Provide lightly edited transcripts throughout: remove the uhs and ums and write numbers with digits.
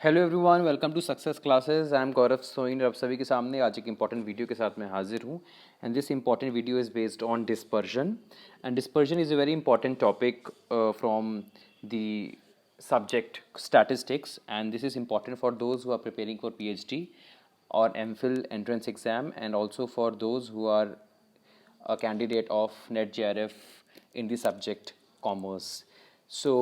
Hello everyone, welcome to success classes. I am Gaurav Soin. आप सभी के सामने आज एक इंपॉर्टेंट वीडियो के साथ मैं हाजिर हूँ। And this important video is based on dispersion. And dispersion is a very important topic from the subject statistics, and this is important for those who are preparing for PhD or MPhil entrance exam, and also for those who are a candidate of NetJRF in the subject commerce. So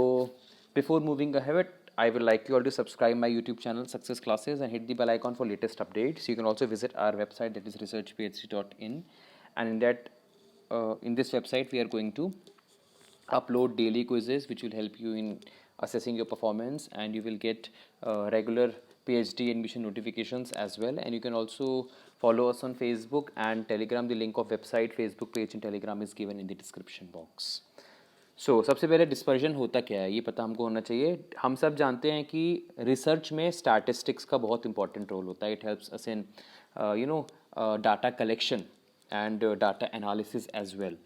before moving ahead, I would like you all to subscribe my YouTube channel Success Classes and hit the bell icon for latest updates. You can also visit our website, that is researchphd.in, and in this website we are going to upload daily quizzes which will help you in assessing your performance, and you will get regular PhD admission notifications as well. And you can also follow us on Facebook and Telegram. The link of website, Facebook page and Telegram is given in the description box. सबसे पहले dispersion होता क्या है ये पता हमको होना चाहिए। हम सब जानते हैं कि रिसर्च में स्टैटिस्टिक्स का बहुत इंपॉर्टेंट रोल होता है। It helps us in data collection and data analysis as well.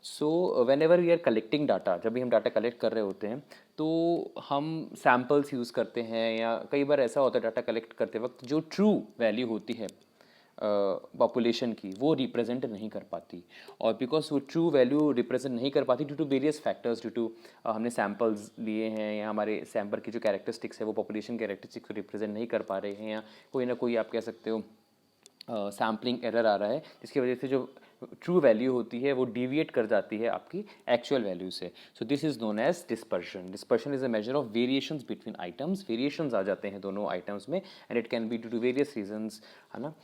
So whenever we are collecting data, जब भी हम डाटा कलेक्ट कर रहे होते हैं तो हम सैम्पल्स यूज़ करते हैं, या कई बार ऐसा होता है डाटा कलेक्ट करते वक्त जो ट्रू वैल्यू होती है पॉपुलेशन की वो रिप्रेजेंट नहीं कर पाती। और बिकॉज वो ट्रू वैल्यू रिप्रेजेंट नहीं कर पाती due to various factors, due to हमने सैम्पल्स लिए हैं, या हमारे सैम्पल की जो कैरेक्टरिस्टिक्स है वो पॉपुलेशन कैरेक्टरिस्टिक्स को रिप्रेजेंट नहीं कर पा रहे हैं, या कोई ना कोई आप कह सकते हो सैम्पलिंग एरर आ रहा है, जिसकी वजह से जो ट्रू वैल्यू होती है वो डिविएट कर जाती है आपकी एक्चुअल वैल्यू से। So this is known as dispersion. Dispersion is a measure of variations between items. Variations आ जाते हैं दोनों आइटम्स में, and it can be due to various reasons, है ना।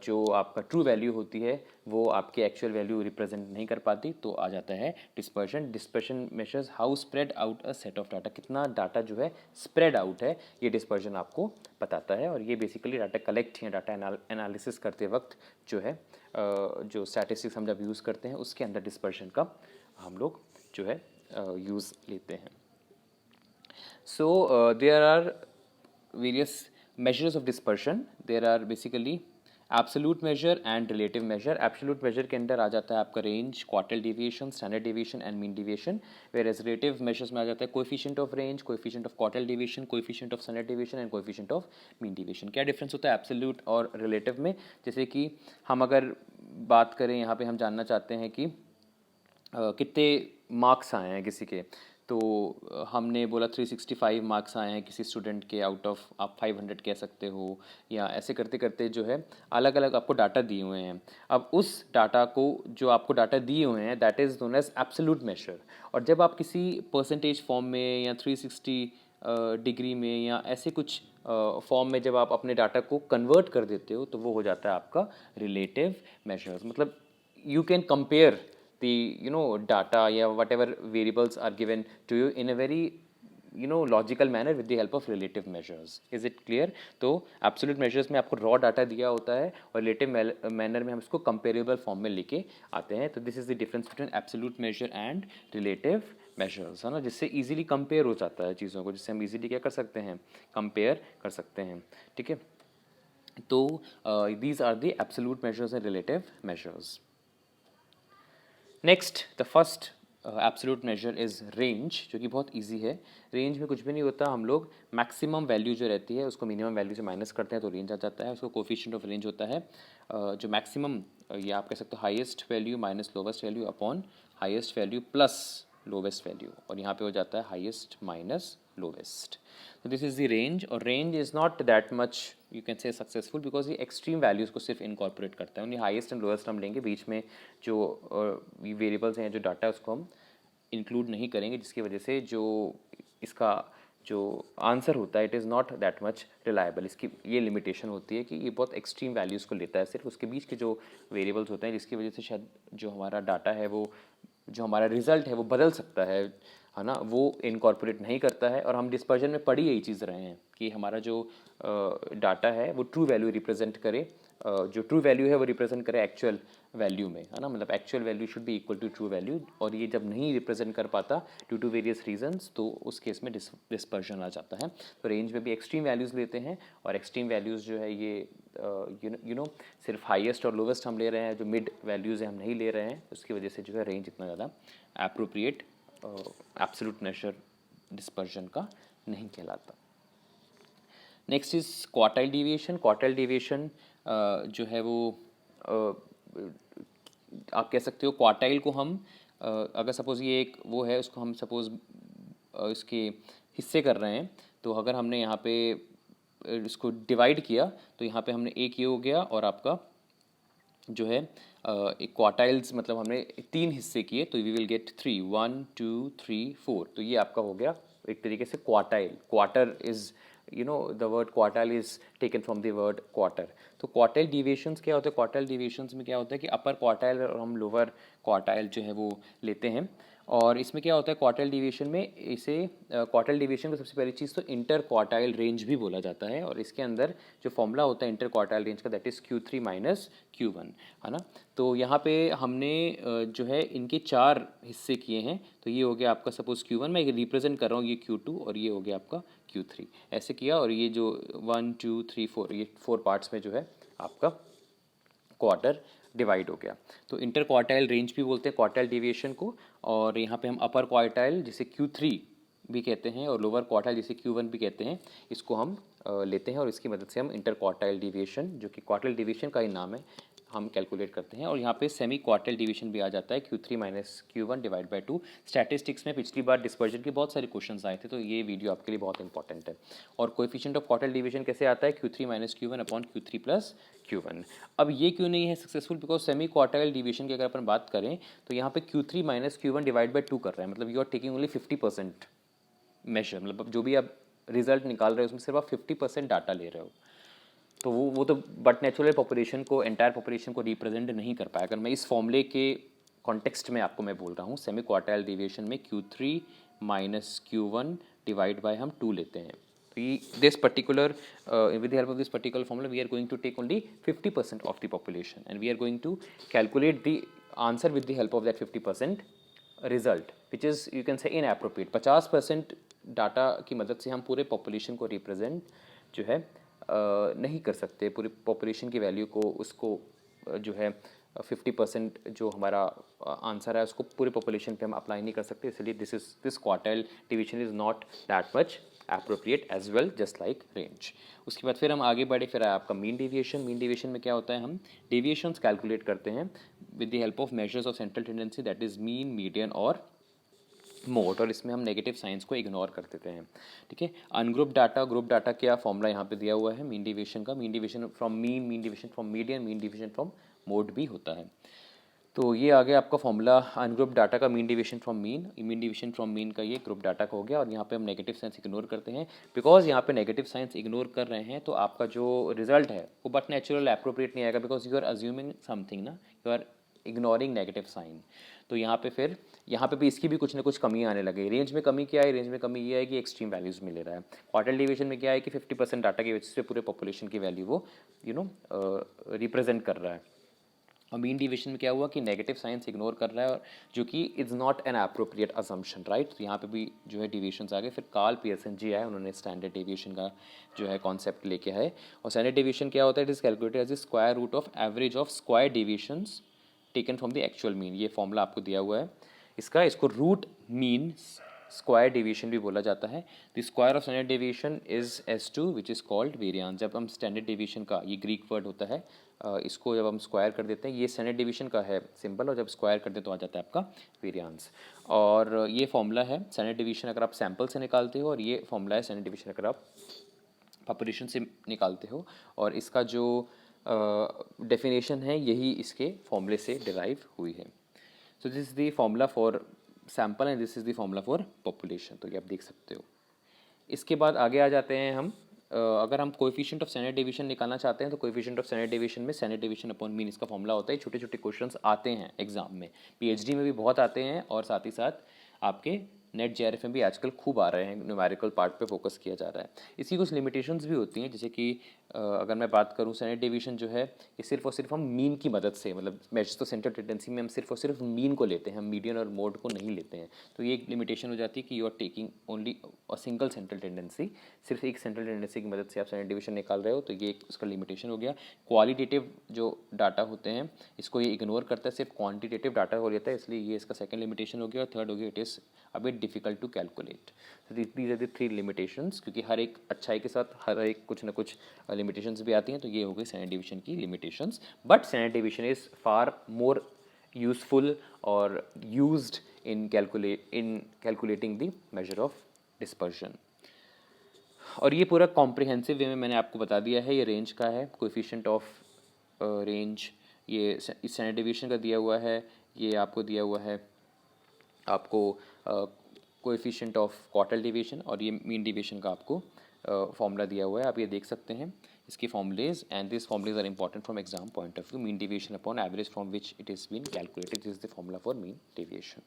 जो आपका ट्रू वैल्यू होती है वो आपकी एक्चुअल वैल्यू रिप्रेजेंट नहीं कर पाती, तो आ जाता है dispersion. Dispersion measures how spread out a set of data, कितना डाटा जो है स्प्रेड आउट है, ये डिस्पर्शन आपको बताता है। और ये बेसिकली डाटा कलेक्ट या डाटा एनालिसिस करते वक्त जो है जो स्टैटिस्टिक्स हम जब यूज़ करते हैं उसके अंदर डिस्पर्शन का हम लोग जो है यूज़ लेते हैं। So there are various measures of dispersion. There are basically absolute measure and relative measure. Absolute measure के अंदर आ जाता है आपका range, quartile deviation, standard deviation and mean deviation. Whereas relative measures में आ जाता है coefficient of range, coefficient of quartile deviation, coefficient of standard deviation and coefficient of mean deviation. क्या difference होता है absolute और relative में? जैसे कि हम अगर बात करें, यहाँ पे हम जानना चाहते हैं कि कितने मार्क्स आए हैं किसी के, तो हमने बोला 365 मार्क्स आए हैं किसी स्टूडेंट के आउट ऑफ आप 500 कह सकते हो, या ऐसे करते करते जो है अलग अलग आपको डाटा दिए हुए हैं। अब उस डाटा को, जो आपको डाटा दिए हुए हैं, that is known as absolute measure. और जब आप किसी परसेंटेज फॉर्म में या 360 डिग्री में या ऐसे कुछ फॉर्म में जब आप अपने डाटा को कन्वर्ट कर देते हो तो वो हो जाता है आपका रिलेटिव मेजर्स। मतलब you can compare the data, yeah, whatever variables are given to you in a very logical manner with the help of relative measures. Is it clear? तो absolute measures में आपको raw data दिया होता है और relative manner में हम इसको comparable form में लेके आते हैं। तो this is the difference between absolute measure and relative measures, है ना, जिससे easily compare हो जाता है चीज़ों को, जिससे हम easily क्या कर सकते हैं, compare कर सकते हैं। ठीक है, तो these are the absolute measures and relative measures. Next the first absolute major is range, जो कि बहुत इजी है। रेंज में कुछ भी नहीं होता, हम लोग मैक्सिमम वैल्यू जो रहती है उसको मिनिमम वैल्यू से माइनस करते हैं तो रेंज आ जाता है। उसको कोफिशिएंट ऑफ रेंज होता है जो मैक्सिमम, ये आप कह सकते हो highest value minus lowest value upon highest value plus lowest value, और यहाँ पे हो जाता है हाईएस्ट माइनस लोवेस्ट। तो दिस इज़ द रेंज, और range is not that much you can से सक्सेसफुल बिकॉज ये एक्सट्रीम वैल्यूज़ को सिर्फ इनकॉर्पोरेट करता है। उन्हें हाईएस्ट एंड लोएस्ट हम लेंगे, बीच में जो वेरिएबल्स हैं, जो डाटा है, उसको हम इंक्लूड नहीं करेंगे, जिसकी वजह से जो इसका जो आंसर होता है it is not that much reliable. इसकी ये लिमिटेशन होती है कि ये बहुत एक्सट्रीम वैल्यूज़ को लेता है, सिर्फ उसके बीच के जो वेरिएबल्स होते हैं, जिसकी वजह से शायद जो हमारा डाटा है, वो जो हमारा रिजल्ट है वो बदल सकता है ना, वो इनकॉर्पोरेट नहीं करता है। और हम डिस्पर्जन में पढ़ी यही चीज़ रहे हैं कि हमारा जो डाटा है वो ट्रू वैल्यू रिप्रेजेंट करे, जो ट्रू वैल्यू है वो रिप्रेजेंट करे एक्चुअल वैल्यू में, है ना। मतलब actual value should be equal to true value, और ये जब नहीं रिप्रेजेंट कर पाता ड्यू टू वेरियस रीजंस, तो उस केस में डिस्पर्जन आ जाता है। तो रेंज में भी एक्सट्रीम वैल्यूज़ लेते हैं, और एक्सट्रीम वैल्यूज़ जो है ये सिर्फ हाईएस्ट और लोवेस्ट हम ले रहे हैं, जो मिड वैल्यूज़ हैं हम नहीं ले रहे हैं, उसकी वजह से जो है रेंज इतना ज़्यादा एप्रोप्रिएट एब्सोल्यूट मेजर डिस्पर्जन का नहीं कहलाता। Next is quartile deviation. Quartile deviation जो है वो आप कह सकते हो क्वार्टाइल को हम अगर सपोज़ ये एक वो है, उसको हम सपोज़ इसके हिस्से कर रहे हैं, तो अगर हमने यहाँ पे इसको डिवाइड किया तो यहाँ पे हमने एक ये हो गया और आपका जो है एक क्वार्टाइल्स मतलब हमने 3 हिस्से किए तो वी विल गेट 3, 1 2 3 4। तो ये आपका हो गया एक तरीके से quartile. Quarter is the word quartile is taken from the word quarter. तो क्वार्टाइल डिविएशंस क्या होते हैं? क्वार्टाइल डिविएशंस में क्या होता है कि अपर क्वार्टाइल और हम लोअर क्वार्टाइल जो है वो लेते हैं। और इसमें क्या होता है क्वार्टाइल डिविएशन में, इसे क्वार्टाइल डिविएशन को सबसे पहली चीज़ तो इंटर क्वार्टाइल रेंज भी बोला जाता है। और इसके अंदर जो फॉर्मूला होता है इंटर क्वार्टाइल रेंज का, that is Q3 minus Q1, है ना। तो यहाँ पे हमने जो है इनके 4 हिस्से किए हैं। तो ये हो गया आपका सपोज Q1, मैं रिप्रेजेंट कर रहा हूँ ये Q2 और ये हो गया आपका Q3, ऐसे किया। और ये जो 1 2 3 4 ये 4 पार्ट्स में जो है आपका क्वार्टर डिवाइड हो गया। तो इंटर क्वार्टाइल रेंज भी बोलते हैं क्वार्टाइल डिविएशन को। और यहाँ पे हम अपर क्वार्टाइल जिसे Q3 भी कहते हैं और लोअर क्वार्टाइल जिसे Q1 भी कहते हैं, इसको हम लेते हैं और इसकी मदद से हम इंटर क्वार्टाइल डिविएशन, जो कि क्वार्टाइल डिविएशन का ही नाम है, हम कैलकुलेट करते हैं। और यहाँ पे सेमी क्वार्टाइल डिवीजन भी आ जाता है, Q3 minus Q1 divide by 2। Statistics में पिछली बार डिस्पर्जन के बहुत सारे क्वेश्चंस आए थे, तो ये वीडियो आपके लिए बहुत इंपॉर्टेंट है। और कोएफिशिएंट ऑफ क्वार्टाइल डिवीजन कैसे आता है? Q3 minus Q1 upon Q3 plus Q1। अब ये क्यों नहीं है successful? Because semi quartile division की अगर अपन बात करें तो यहाँ पे Q3 minus Q1 divide by 2 कर रहे हैं, मतलब you are taking only 50% measure, मतलब जो भी आप रिजल्ट निकाल रहे हो उसमें सिर्फ आप 50% डाटा ले रहे हो। तो वो तो बट नेचुरल पॉपुलेशन को, एंटायर पॉपुलेशन को रिप्रेजेंट नहीं कर पाया। अगर मैं इस फॉर्मूले के कॉन्टेक्स्ट में आपको मैं बोल रहा हूँ, सेमी क्वार्टाइल डिविएशन में Q3 minus Q1 divide by हम 2 लेते हैं। तो ये this particular with the help of this particular formula we are going to take only 50% of the population and we are going to calculate the answer with the help of that 50% result which is you can say inappropriate. 50% data की मदद से हम पूरे population को represent जो है नहीं कर सकते, पूरी पॉपुलेशन की वैल्यू को, उसको जो है 50% जो हमारा आंसर है उसको पूरे पॉपुलेशन पे हम अप्लाई नहीं कर सकते। इसलिए this quartile division is not that much appropriate as well, just like range. उसके बाद फिर हम आगे बढ़े, फिर आया आपका मीन डेविएशन। मीन डेविएशन में क्या होता है, हम डेविएशंस कैलकुलेट करते हैं with the help of measures of central tendency, that is mean, median और मोड। और इसमें हम नेगेटिव साइंस को इग्नोर कर देते हैं, ठीक है। अनग्रुप डाटा, ग्रुप डाटा क्या फॉर्मूला यहाँ पे दिया हुआ है मीन डिवीजन का। Mean division from mean, mean division from median, mean division from mode भी होता है। तो ये आ गया आपका फॉर्मूला अनग्रुप डाटा का, mean division from mean. Mean division from mean का ये ग्रुप डाटा का हो गया। और यहाँ पे हम नेगेटिव साइंस इग्नोर करते हैं, बिकॉज यहाँ पे नेगेटिव साइंस इग्नोर कर रहे हैं तो आपका जो रिजल्ट है वो बट नेचुरल एप्रोप्रिएट नहीं आएगा, because you are assuming something ना, you are ignoring negative sign. तो यहाँ पे फिर यहाँ पे भी इसकी भी कुछ ना कुछ कमी आने लगे। रेंज में कमी क्या है? रेंज में कमी ये है कि एक्सट्रीम वैल्यूज़ में ले रहा है। क्वार्टाइल डिवीजन में क्या है कि 50% डाटा की वजह से पूरे पॉपुलेशन की वैल्यू वो रिप्रेजेंट कर रहा है। और मीन डिवीजन में क्या हुआ कि नेगेटिव साइंस इग्नोर कर रहा है, और जो कि is not an appropriate assumption, right. तो यहाँ पे भी जो है डिविएशंस आ गए। फिर कार्ल पियर्सन जी आए, उन्होंने स्टैंडर्ड डिविएशन का जो है कॉन्सेप्ट लेके आए। और स्टैंडर्ड डिविएशन क्या होता है? It is calculated as the square root of average of square deviations taken from the actual mean. ये फॉर्मूला आपको दिया हुआ है इसको रूट मीन स्क्वायर डिवीजन भी बोला जाता है। The square of standard division is S2 which is called variance. जब हम स्टैंडर्ड डिवीजन का, ये ग्रीक वर्ड होता है, इसको जब हम स्क्वायर कर देते हैं, ये स्टैंडर्ड डिवीजन का है सिंबल, और जब स्क्वायर करते हैं तो आ जाता है आपका वेरिएंस। और ये फॉर्मूला है स्टैंडर्ड डिवीजन अगर आप सैम्पल से निकालते हो, और ये फॉर्मूला है स्टैंडर्ड डिवीजन अगर आप पॉपुलेशन से निकालते हो। और इसका जो डेफिनेशन है यही इसके फॉर्मूले से डिराइव हुई है। So this is the formula for sample and this is the formula for population. तो ये आप देख सकते हो। इसके बाद आगे आ जाते हैं हम, अगर हम कोएफिशिएंट ऑफ स्टैंडर्ड डिवीजन निकालना चाहते हैं तो कोएफिशिएंट ऑफ स्टैंडर्ड डिवीजन में स्टैंडर्ड डिवीजन अपॉन मीन इसका फॉर्मूला होता है। छोटे छोटे क्वेश्चंस आते हैं एग्जाम में, पीएचडी में भी बहुत आते हैं, और साथ ही साथ आपके नेट जेआरएफ में भी आजकल खूब आ रहे हैं, न्यूमेरिकल पार्ट पे फोकस किया जा रहा है। इसकी कुछ लिमिटेशंस भी होती हैं, जैसे कि अगर मैं बात करूं स्टैंडर्ड डिवीजन जो है ये सिर्फ और सिर्फ हम मीन की मदद से, मतलब मेजर्स तो सेंट्रल टेंडेंसी में हम सिर्फ और सिर्फ मीन को लेते हैं, हम मीडियन और मोड को नहीं लेते हैं। तो ये एक लिमिटेशन हो जाती है कि you are taking only a single central tendency, सिर्फ एक सेंट्रल टेंडेंसी की मदद से आप स्टैंडर्ड डिवीजन निकाल रहे हो, तो ये एक उसका लिमिटेशन हो गया। क्वालिटेटिव जो डाटा होते हैं इसको ये इग्नोर करता है, सिर्फ क्वान्टिटेटिव डाटा हो लेता है, इसलिए ये इसका सेकेंड लिमिटेशन हो गया। और थर्ड हो गया it is a bit difficult to calculate. So these are the three limitations, क्योंकि हर एक अच्छाई के साथ हर एक कुछ ना कुछ limitations भी आती हैं, तो ये हो गई standard deviation की limitations, but standard deviation is far more useful or used in calculating the measure of dispersion। और ये पूरा कॉम्प्रिहेंसिव वे में मैंने आपको बता दिया है, ये रेंज का है, कोएफिशिएंट ऑफ रेंज ये स्टैंडर्ड डिवीजन का दिया हुआ है, ये आपको दिया हुआ है आपको कोएफिशिएंट ऑफ क्वार्टल डिवीजन, और ये मीन डिवीजन का आपको फॉर्मूला दिया हुआ है, आप ये देख सकते हैं इसकी formulas, and this formulas are important from exam point of view. Mean division upon average from which it is been calculated, this is the formula for mean division.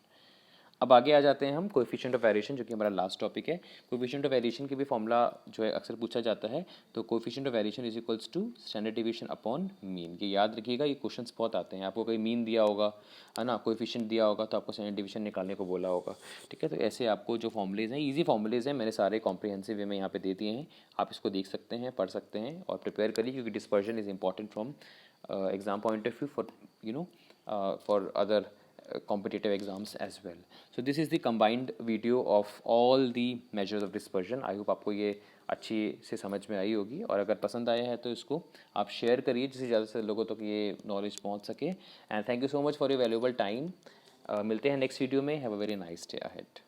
अब आगे आ जाते हैं हम कोएफिशिएंट ऑफ वेरिएशन, जो कि हमारा last topic है। Coefficient of variation की भी फॉर्मूला जो है अक्सर पूछा जाता है, तो coefficient of variation is equals to standard division upon mean. ये याद रखिएगा, ये क्वेश्चंस बहुत आते हैं, आपको कोई मीन दिया होगा है ना, कोएफिशिएंट दिया होगा, तो आपको स्टैंडर्ड डिवीजन निकालने को बोला होगा, ठीक है। तो ऐसे आपको जो फॉर्मूलेज हैं, ईजी फॉर्मूलेज हैं, मैंने सारे कॉम्प्रिहेंसिव वे में यहाँ पे दे दिए हैं, आप इसको देख सकते हैं, पढ़ सकते हैं और प्रिपेयर करिए, क्योंकि dispersion is important from exam point of view for for other competitive exams as well. So this is the combined video of all the measures of dispersion. I hope आपको ये अच्छी से समझ में आई होगी, और अगर पसंद आया है तो इसको आप शेयर करिए जिससे ज़्यादा से लोगों तक ये नॉलेज पहुंच सके। And thank you so much for your valuable time. मिलते हैं नेक्स्ट वीडियो में। Have a very nice day ahead.